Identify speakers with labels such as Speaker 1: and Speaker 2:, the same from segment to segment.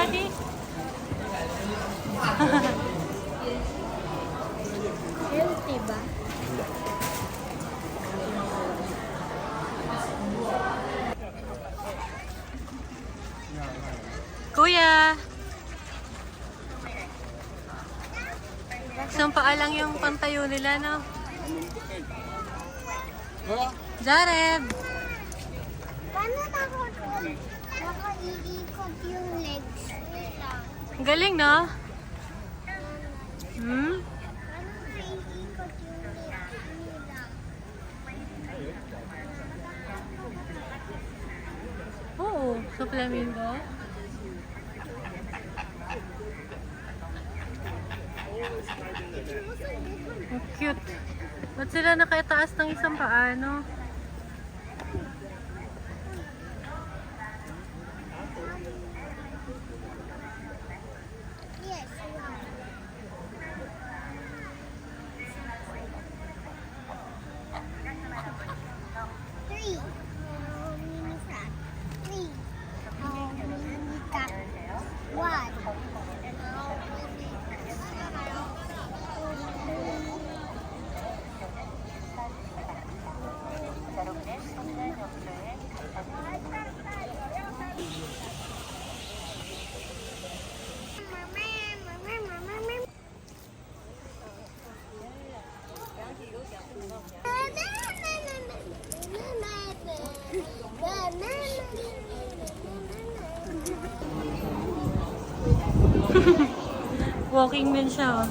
Speaker 1: Daddy?
Speaker 2: Healthy ba?
Speaker 1: Kuya! Isang paa lang yung pantayo nila, no? Jared!
Speaker 2: Paano nakaiikot yung legs nila?
Speaker 1: Galing, no? Hmm?
Speaker 2: Paano naiikot yung legs nila?
Speaker 1: Oo, sa flamingo. Ang cute. Ba't sila nakaitaas ng isang paa, no?
Speaker 2: Yes. Three. Mini cat. Three. Mini cat. One.
Speaker 1: Walking man siya, oh.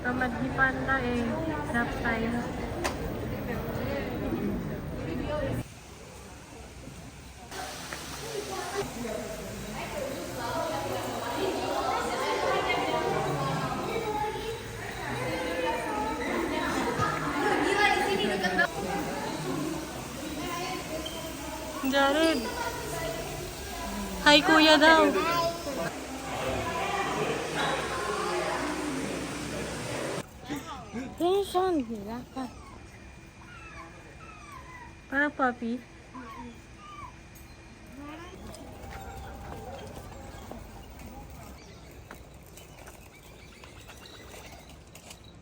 Speaker 1: Tamad ni Panda eh. Nap tayo. Jared. Hi kuya daw.
Speaker 2: Tension, hirapan.
Speaker 1: Parang puppy.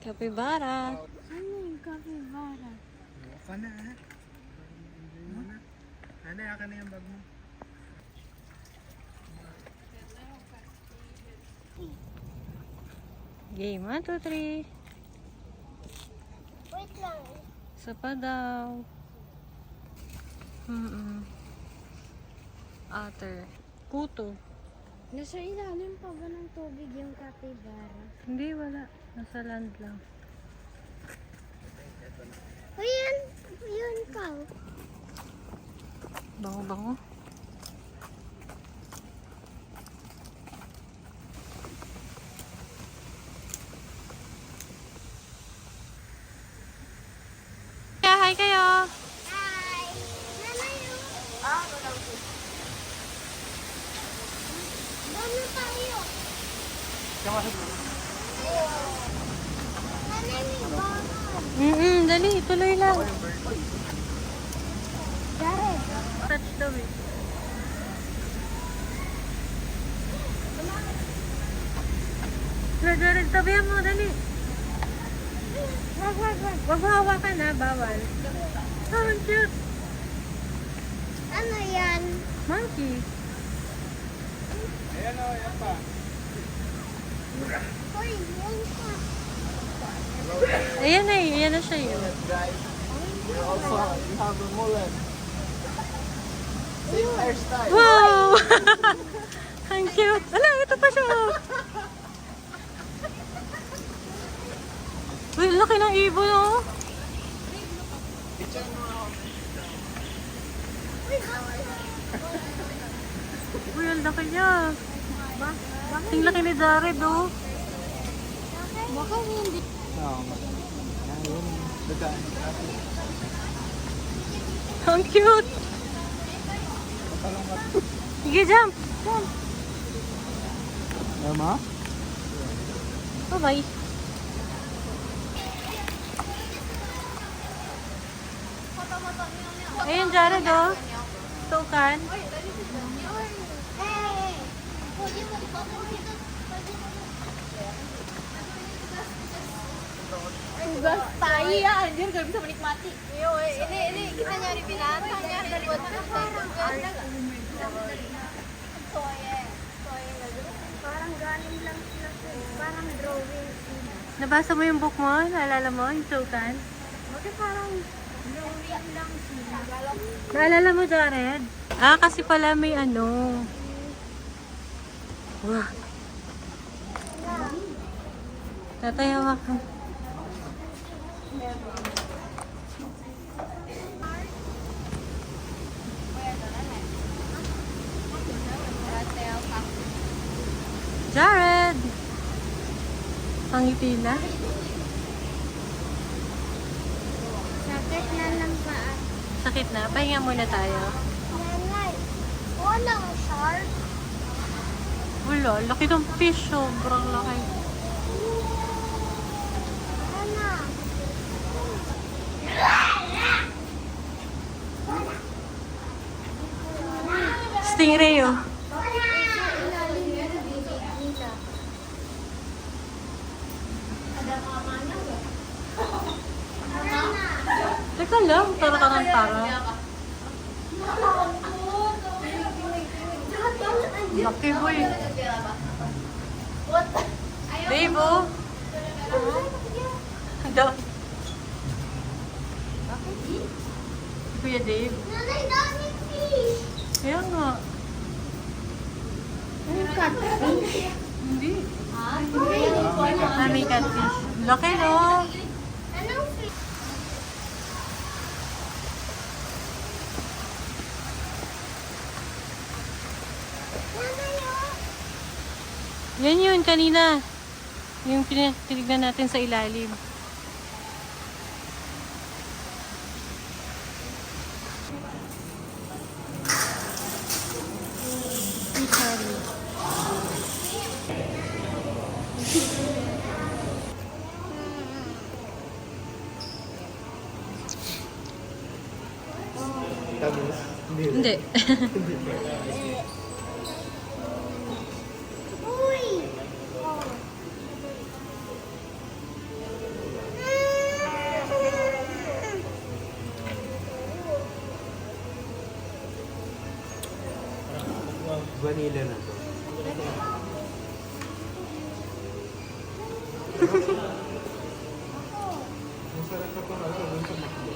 Speaker 1: Capybara.
Speaker 2: Ano yung capybara?
Speaker 3: Ka na ha? Ano, akin na yung bag mo.
Speaker 1: Game 1, 2, 3.
Speaker 2: Wait lang.
Speaker 1: Isa pa daw. Otter. Kuto.
Speaker 2: Nasa ilalim pa ba ng tubig yung capybara?
Speaker 1: Hindi, wala. Nasa land lang.
Speaker 2: O yan, yun ka.
Speaker 1: Bango-bango. Hi kayo!
Speaker 2: Hi! Nanay yun. Doon na tayo. Nanay, may bangon.
Speaker 1: Dali, tuloy lang.
Speaker 2: Jared.
Speaker 1: Touch daw eh. Jared, tabihan mo, dali. Wag. Wag mo hawakan na, bawal. Oh, ang cute.
Speaker 2: Ano yan?
Speaker 1: Monkey.
Speaker 3: Ayan o, yan pa.
Speaker 2: Uy, yan ka.
Speaker 1: Ayan na eh, ayan na siya yun.
Speaker 3: Guys, also, you have a mullet. Same hairstyle.
Speaker 1: Wow! Ang cute. Ala, ito pa siya. Oh. Uy, laki ng ibon, oh.
Speaker 3: Picture mo ako.
Speaker 2: Uy, bawal.
Speaker 1: Uy, ang laki niya. Ang laki ni Jared, oh.
Speaker 2: Baka hindi.
Speaker 3: Oo. Ayun. Dagaan.
Speaker 1: Ang cute. Sige, jump. Jump.
Speaker 3: Tama?
Speaker 1: Bye-bye. Ayun, Jared, oh. Tukan.
Speaker 2: Tugas tayo ya, anjir gak bisa menikmati. Ini kita nyari binatang, nyari buat parang galing lang sila, parang drawing sila.
Speaker 1: Nabasa mo yung book mo? Naalala mo yung Tukan?
Speaker 2: Bakit parang drawing lang sila?
Speaker 1: Naalala mo, Jared? Ah, kasi pala may ano. Wow. Tatayawa ka. Jared! Pangiti na?
Speaker 2: Sakit na lang pa.
Speaker 1: Sakit na? Pahinga muna tayo.
Speaker 2: Nanay, walang shark.
Speaker 1: Wala, laki ng fish. Sobrang laki.
Speaker 2: Ana.
Speaker 1: Stingray, oh. Teka lang, tara ka ng tara. Laki, boy. Dave, oh. Daw. Kuya Dave.
Speaker 2: Nanay, daming fish.
Speaker 1: Kaya nga.
Speaker 2: Yung catfish.
Speaker 1: Hindi. May catfish. Laki, no?
Speaker 2: Anong fish? Nanay, oh.
Speaker 1: Yan yun, kanina. Yung tinignan natin sa ilalim. Fishery.
Speaker 3: Tamis.
Speaker 1: Hindi.
Speaker 2: Uy! Oh.
Speaker 3: Vanilla na to. Masarap ka pa na sa McDo.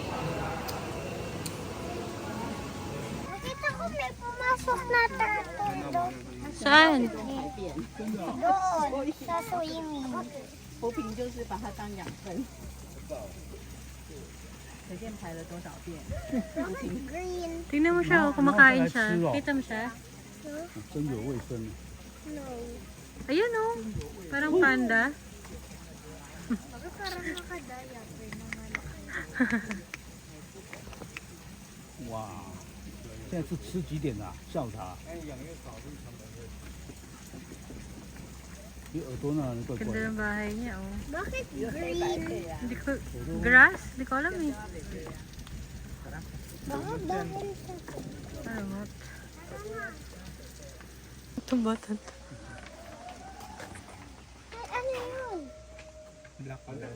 Speaker 2: Nakita ko may pumasok na turtle doon.
Speaker 1: Saan?
Speaker 2: Doon, sa swimming.
Speaker 4: 投屏就是把它当养分。随便排了多少遍？
Speaker 2: Green.
Speaker 1: Tingnan mo siya, oh, kumakain siya. Kita mo siya?
Speaker 3: 真有卫生。
Speaker 2: No.
Speaker 1: Ayun, oh. Parang panda.
Speaker 2: Bakit parang nakadiaper naman?
Speaker 5: 哇，现在是吃几点啊？下午茶。你耳朵那里怪怪
Speaker 1: Ganda
Speaker 5: 的。
Speaker 1: ng bahay niya, oh.
Speaker 2: Bakit green?
Speaker 1: Hindi ko, grass? Hindi ko alam eh.
Speaker 2: Bakit dahil sa...
Speaker 1: Ano? Itong bata.
Speaker 2: Ay, ano yun?
Speaker 3: Black color.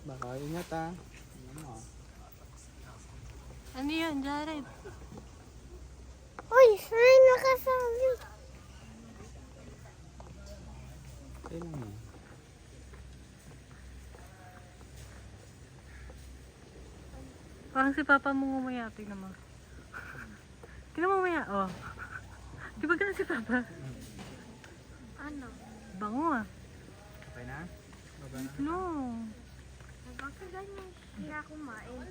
Speaker 3: Baka ingat ah.
Speaker 1: Ano yan, Jared?
Speaker 2: Uy, may nakasabi.
Speaker 3: Ayun lang.
Speaker 1: Parang si Papa mo ngumaya. Tingnan mo. Tingnan mo ngumaya, oh. Di ba ganun si Papa? Ano?
Speaker 2: Bango ah.
Speaker 3: Okay na? Baba na.
Speaker 2: No.
Speaker 1: Bakit ganyan siya kumain?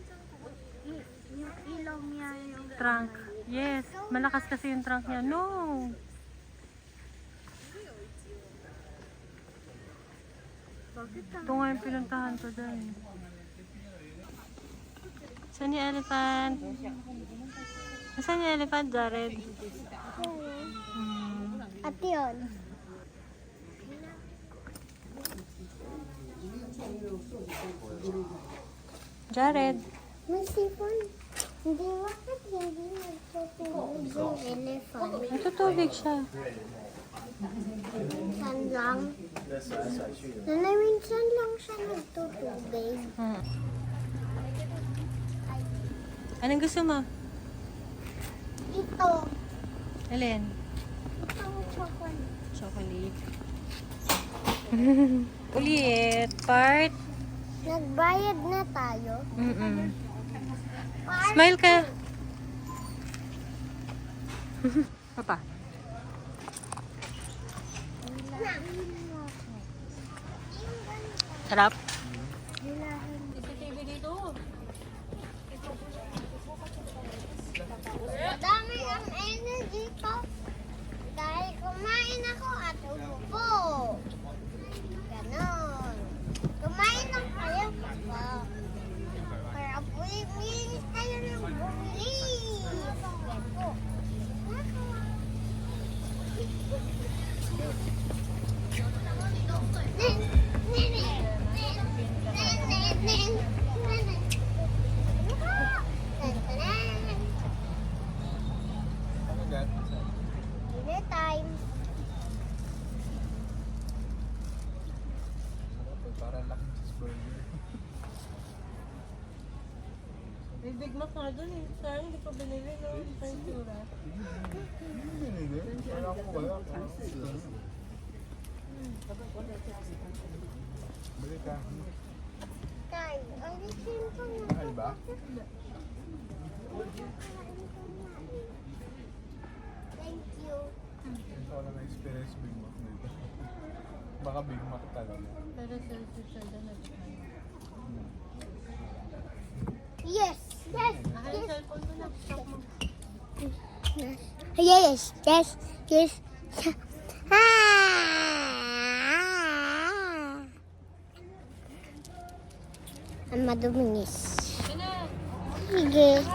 Speaker 1: Yung ilaw niya yung
Speaker 2: Trunk. Yes. Malakas kasi yung trunk niya. No.
Speaker 1: Bakit
Speaker 2: Ito nga yung pinuntahan ko dyan. Saan yung elephant? Saan yung elephant, Jared?
Speaker 1: At yun.
Speaker 2: Jared.
Speaker 1: May sipon. Hindi, bakit hindi nagtutulog yung elephant?
Speaker 2: Natutubig siya.
Speaker 1: Minsan lang. Nanay, minsan lang siya nagtutubig.
Speaker 2: Hmm. Anong gusto mo?
Speaker 1: Ito.
Speaker 2: Alin?
Speaker 1: Ito ang chocolate.
Speaker 2: Chocolate. Ulit. Part.
Speaker 1: Nagbayad na tayo.
Speaker 2: Mm-mm. Smile ka. Papa. Sarap.
Speaker 1: Dami ang energy ko. Dahil kumain ako at umupo. Ganon. Kumain ng kayo pa. Para bumili tayo ng bumili. Yan po. Dinner time.
Speaker 3: Para laking cheeseburger.
Speaker 2: May Big Mac nga dun eh. Sayang hindi pa binili no? Ventura.
Speaker 3: Kaya ko kaya. Bili ka.
Speaker 1: Tay, alisin ko na.
Speaker 3: Mahal ba?
Speaker 1: Thank you.
Speaker 3: Ito ko lang na-experience Big Mac nito. Baka Big Mac talaga.
Speaker 2: Pero selfie siya dyan at
Speaker 1: Yes, yes,
Speaker 2: Naka yung cellphone mo na. Stop mo.
Speaker 1: yes, yes, yes. Ang madumingis. Sige.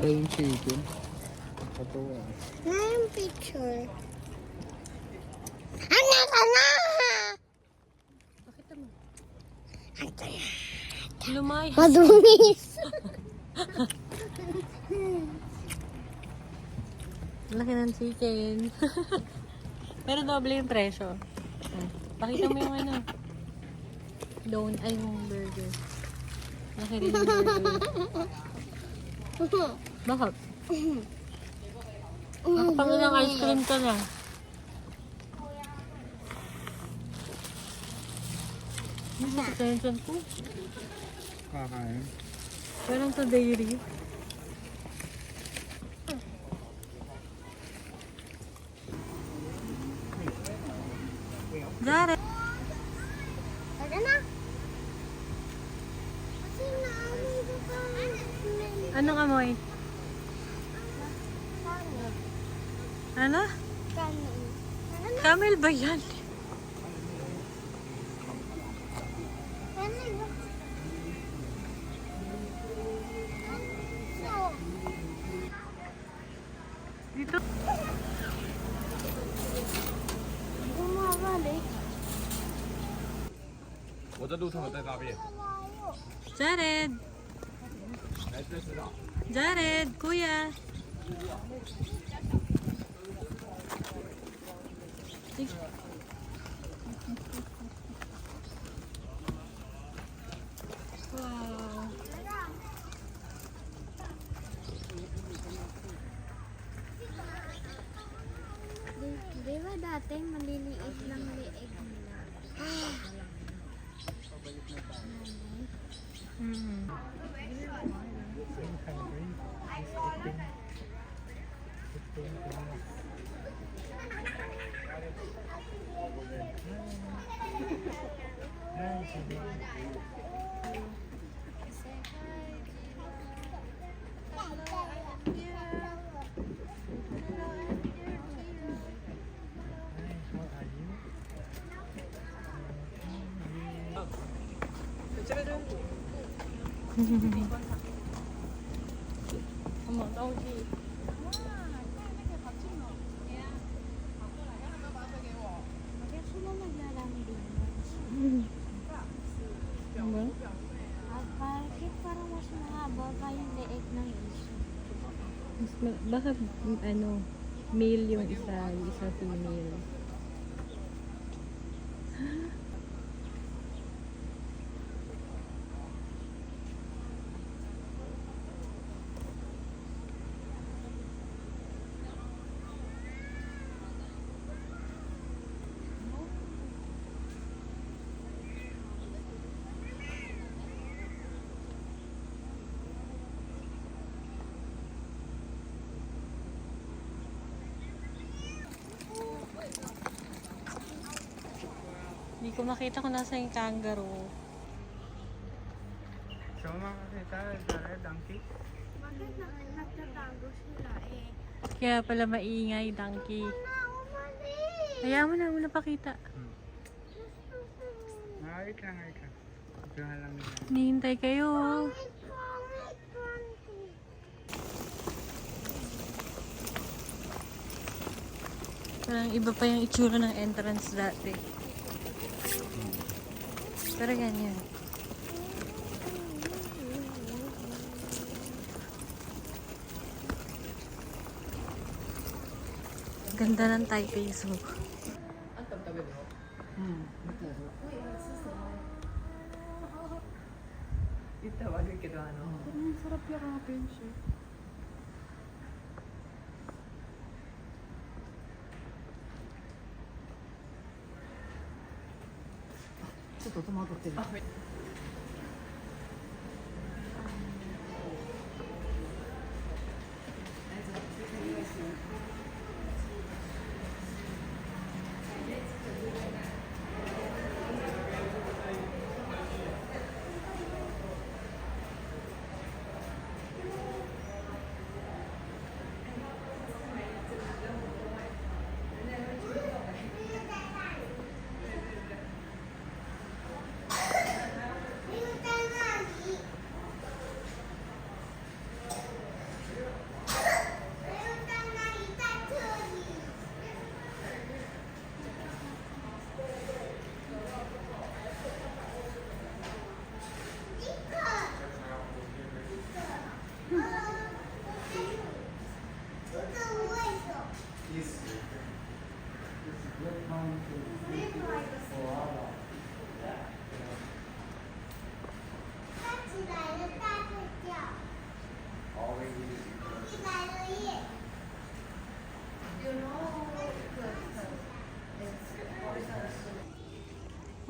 Speaker 3: Kaya yung chicken. Katuwa.
Speaker 1: Na yung picture. Anak, anak!
Speaker 2: Pakita mo. Lumayas.
Speaker 1: Madumis.
Speaker 2: Laki ng chicken. Pero doble yung presyo. Pakita mo yung ano. Ay yung burger. Laki rin yung burger. Bakit? Nakapagod ng ice cream ka na. Ano sa attention ko?
Speaker 3: Kakain.
Speaker 2: Parang sa dairy. Jared!
Speaker 1: Tara na. Kasi naamoy ko pa.
Speaker 2: Anong amoy?
Speaker 1: Kanin.
Speaker 2: Ano?
Speaker 1: Kanin.
Speaker 2: Camel ba yan?
Speaker 1: Kanin. So,
Speaker 2: Dito.
Speaker 1: bumabalik.
Speaker 3: 我在路上有带大便。
Speaker 2: Jared!
Speaker 3: 来这吃到。
Speaker 2: Jared! Kuya! Sige. Wow!
Speaker 1: Di ba dati maliliit lang liig nila?
Speaker 2: Mm. 어머, 떡이. Ano?
Speaker 1: Bakit parang mas mahaba pa yung leeg ng isa?
Speaker 2: Baka, ano, male yung isa female. Hindi ko makita kung nasa yung kangaroo.
Speaker 3: So, makakita, Jared, donkey.
Speaker 1: Bakit nagtatago sila eh?
Speaker 2: Kaya pala maingay, donkey.
Speaker 1: Umalis!
Speaker 2: Kaya mo na, pakita.
Speaker 3: Wait lang. Ito na lang nila.
Speaker 2: Hinihintay kayo. Parang iba pa yung itsura ng entrance dati. Pero ganyan. Ganda ng Taipei Zoo.
Speaker 4: Sarap yakapin siya. ちょっと戸惑ってる。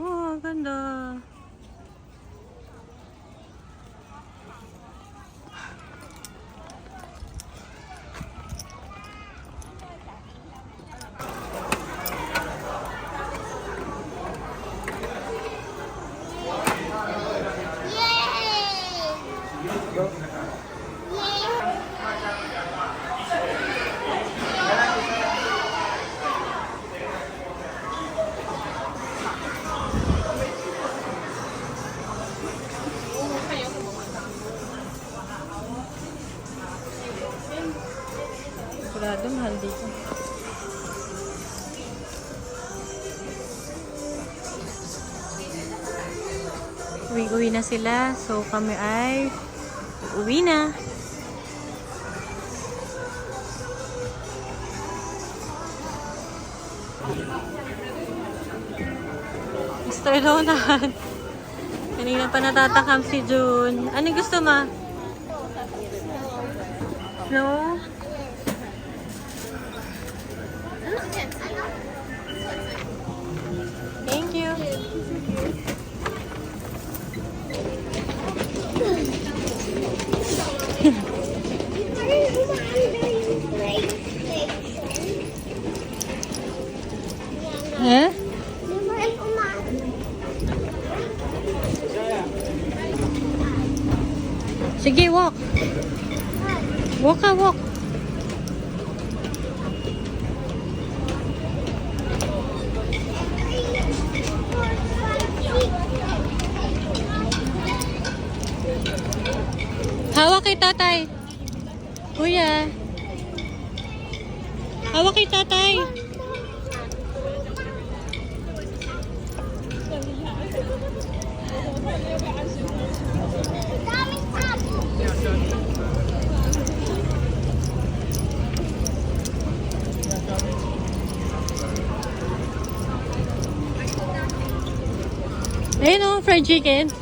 Speaker 2: Oh, ganda. Sigurado mahal dito. Uwi na sila. So kami ay uwi na. Mr. Donald. Kanina pa natatakam si June. Anong gusto mo? No? Thank you. Sige, walk. Walk ka, walk. Hawak kay tatay. Kuya. Hawak kay tatay. Ayun o, fried chicken.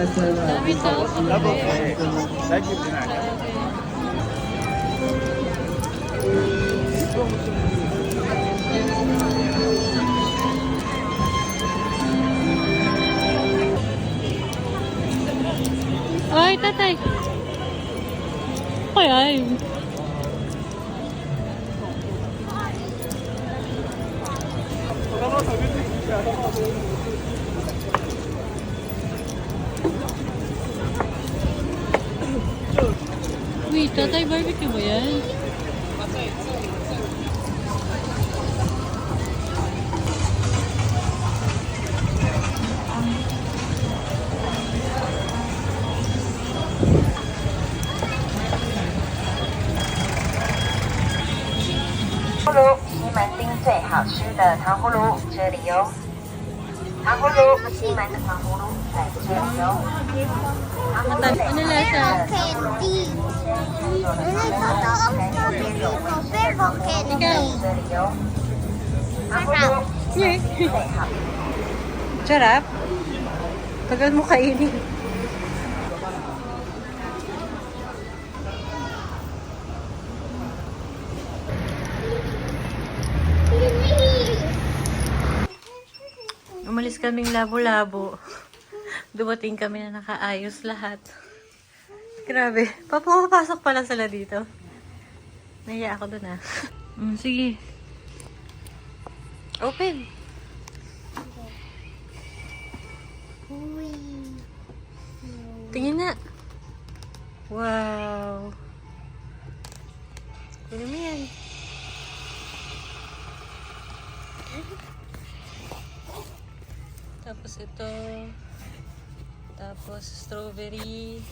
Speaker 2: Dami tao sa kape. Ay, tatay. Ay. Wait, tatay, barbecue ba yan?
Speaker 6: 葫芦，西门町最好吃的糖葫芦，这里有。糖葫芦，西门的糖葫芦在这里有。糖葫芦
Speaker 2: Ano lasa?
Speaker 6: candy。这里有。糖葫芦，最好。
Speaker 2: Sarap. Tagal mo kainin. Umalis kaming labo-labo. Dumating kami na nakaayos lahat. Grabe. Papapasok pala sila dito. Nahiya ako dun ah. Sige. Open. Tingin na. Wow. Kunin mo yan. Tapos ito. Tapos strawberry.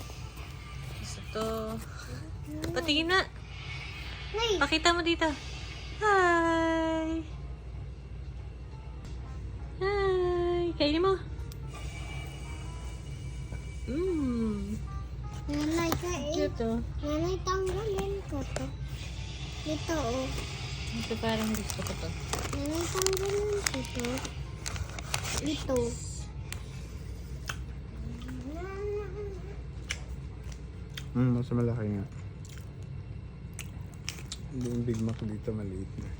Speaker 2: Tapos ito. Patingin na. Pakita mo dito. Hi. Hi. Kainin mo.
Speaker 1: Nanay,
Speaker 2: Cute oh.
Speaker 1: nanay, tanggalin ko to. Ito, oh.
Speaker 2: Ito parang gusto ko to.
Speaker 1: Nanay, tanggalin ko to. Ito.
Speaker 3: Mas malaki nga. Yung Big Mac dito maliit na.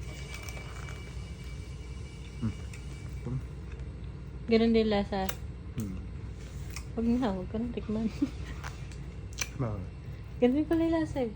Speaker 2: Ganun din lasa.
Speaker 3: Hmm.
Speaker 2: Huwag na, huwag ka nang tikman.
Speaker 3: Bakit?
Speaker 2: Ganun pala yung lasa eh.